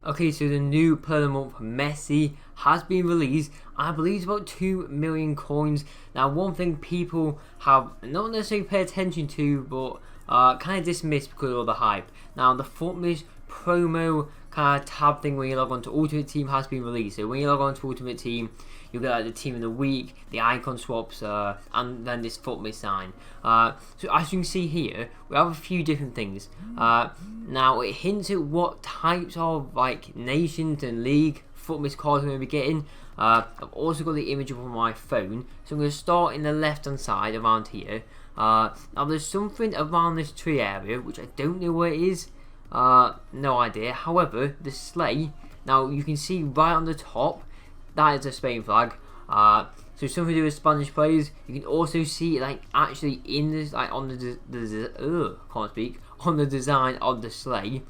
Okay, so the new player of the month, Messi, has been released. I believe it's about 2 million coins. Now, one thing people have not necessarily paid attention to, but kind of dismissed because of all the hype. Now, the Futmas promo kind of tab thing when you log on to Ultimate Team has been released. So when you log on to Ultimate Team, you'll get like the team of the week, the icon swaps, and then this Futmas sign. So as you can see here, we have a few different things. Now it hints at what types of like nations and league Futmas cards we're going to be getting. I've also got the image up on my phone, so I'm going to start in the left hand side around here. Now there's something around this tree area which I don't know where it is. No idea. However, the sleigh, now you can see right on the top, that is a Spain flag. So something to do with Spanish players. You can also see like actually in this, like on can't speak, on the design of the sleigh.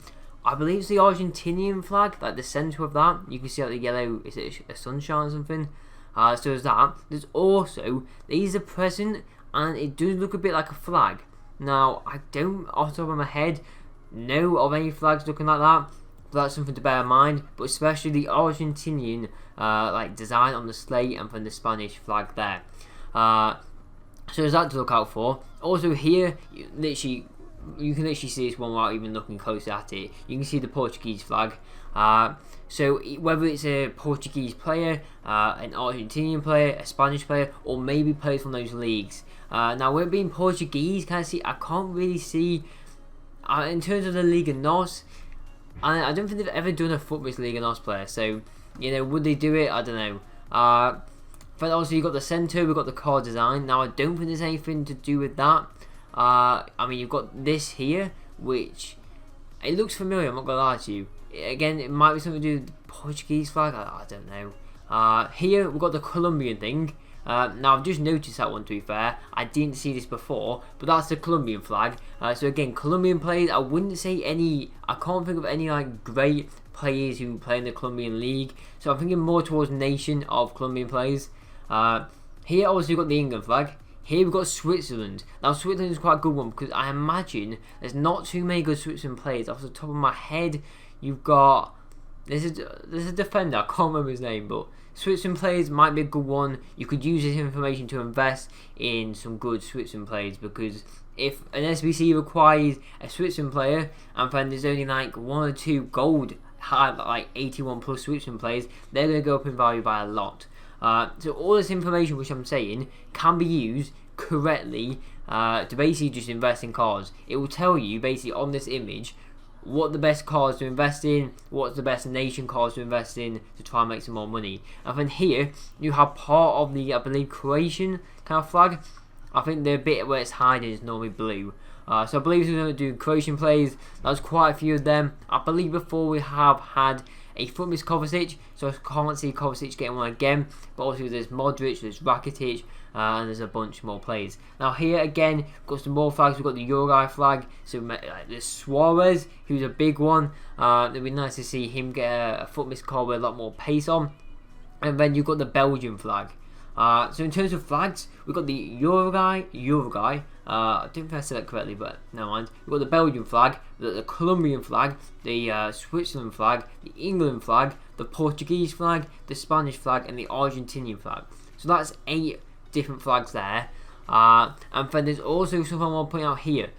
I believe it's the Argentinian flag, like the centre of that. You can see like the yellow, is it a sunshine or something? So there's that. There's also, these are present, and it does look a bit like a flag. Now, I don't, off the top of my head, know of any flags looking like that. But that's something to bear in mind. But especially the Argentinian like design on the sleigh and from the Spanish flag there. So there's that to look out for. Also here, you can literally see this one without even looking close at it. You can see the Portuguese flag. So whether it's a Portuguese player, an Argentinian player, a Spanish player, or maybe players from those leagues. Now with it being Portuguese, I can't really see in terms of the Liga NOS. I don't think they've ever done a Futmas Liga NOS player. So would they do it? I don't know. But also you've got the centre, we've got the card design. Now I don't think there's anything to do with that. I mean, you've got this here, which it looks familiar. I'm not gonna lie to you. Again, it might be something to do with the Portuguese flag. I don't know. Here we've got the Colombian thing. Now I've just noticed that one. To be fair, I didn't see this before, but that's the Colombian flag. So again, Colombian players. I wouldn't say any. I can't think of any like great players who play in the Colombian league. So I'm thinking more towards nation of Colombian players. Here also you've got the England flag. Here we've got Switzerland. Now Switzerland is quite a good one because I imagine there's not too many good Switzerland players. Off the top of my head, you've got there's a defender. I can't remember his name, but Switzerland players might be a good one. You could use this information to invest in some good Switzerland players, because if an SBC requires a Switzerland player and then there's only like 1 or 2 gold, like 81 plus Switzerland players, they're going to go up in value by a lot. So all this information which I'm saying can be used correctly to basically just invest in cards. It will tell you basically on this image what the best cards to invest in, what's the best nation cards to invest in to try and make some more money. And then here you have part of the, I believe, Croatian kind of flag. I think the bit where it's hiding is normally blue. So I believe we're going to do Croatian players. There's quite a few of them. I believe before we have had a Futmas Kovacic, so I can't see Kovacic getting one again. But also there's Modric, there's Rakitic, and there's a bunch more players. Now here again, we've got some more flags. We've got the Uruguay flag. So there's Suarez, who's a big one. It'd be nice to see him get a Futmas card with a lot more pace on. And then you've got the Belgian flag. So in terms of flags, we've got the Uruguay. I don't think I said that correctly, but never mind. We've got the Belgian flag, the Colombian flag, the Switzerland flag, the England flag, the Portuguese flag, the Spanish flag, and the Argentinian flag. So that's 8 different flags there. And then there's also something I want to point out here.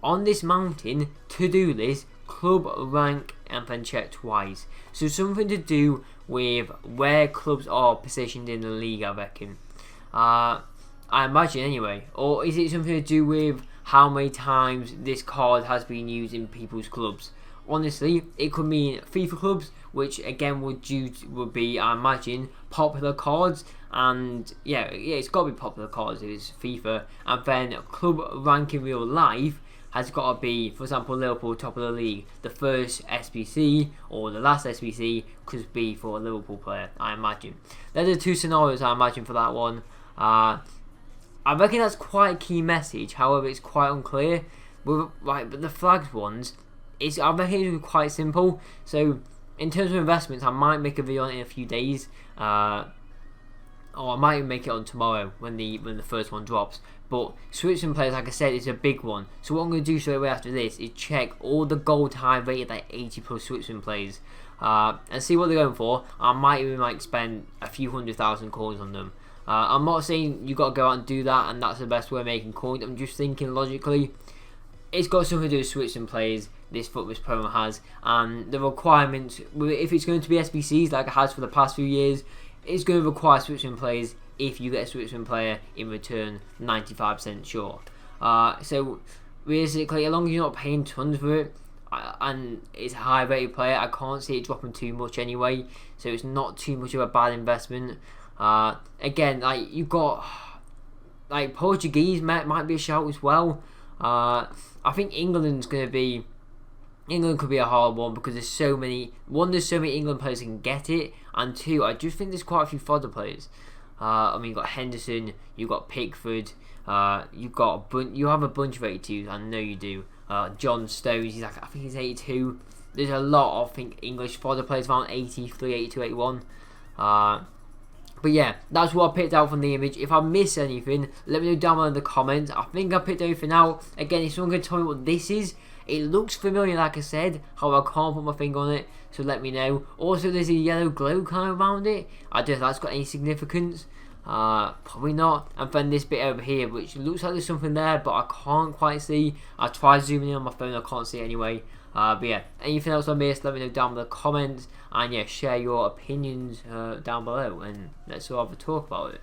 On this mountain, to-do list, club rank, and then check twice. So something to do with where clubs are positioned in the league, I reckon. I imagine anyway. Or is it something to do with how many times this card has been used in people's clubs? Honestly, it could mean FIFA clubs, which again would be, I imagine, popular cards. And yeah, it's got to be popular cards if it's FIFA. And then club rank in real life has got to be, for example, Liverpool top of the league. The first SBC or the last SBC could be for a Liverpool player, I imagine. They're the 2 scenarios I imagine for that one. I reckon that's quite a key message. However, it's quite unclear. But the flags ones, I reckon it's quite simple. So in terms of investments, I might make a video on it in a few days. Or I might even make it on tomorrow when the first one drops. But Switzerland players, like I said, is a big one. So what I'm going to do straight away after this is check all the gold high rated like 80 plus Switzerland players. and see what they're going for. I might even spend a few 100,000 coins on them. I'm not saying you got to go out and do that and that's the best way of making coins. I'm just thinking logically, it's got something to do with switching players. This Futmas promo has, and the requirements, if it's going to be SBCs like it has for the past few years, it's going to require switching players. If you get a switching player in return, 95% sure. So realistically, as long as you're not paying tons for it, and it's a high rated player, I can't see it dropping too much anyway, so it's not too much of a bad investment. Again, you've got Portuguese might be a shout as well. I think England could be a hard one because there's so many England players that can get it, and two, I just think there's quite a few fodder players. You've got Henderson, you've got Pickford, you have a bunch of 82s, I know you do. John Stones, I think he's 82. There's a lot of English fodder players around 83, 82, 81. But yeah, that's what I picked out from the image. If I miss anything, let me know down below in the comments. I think I picked everything out. Again, if someone can tell me what this is, it looks familiar like I said, however I can't put my finger on it, so let me know. Also, there's a yellow glow kind of around it. I don't know if that's got any significance. Probably not. And then this bit over here, which looks like there's something there, but I can't quite see. I tried zooming in on my phone, I can't see it anyway. But yeah, anything else I missed, let me know down in the comments. And yeah, share your opinions down below, and let's all have a talk about it.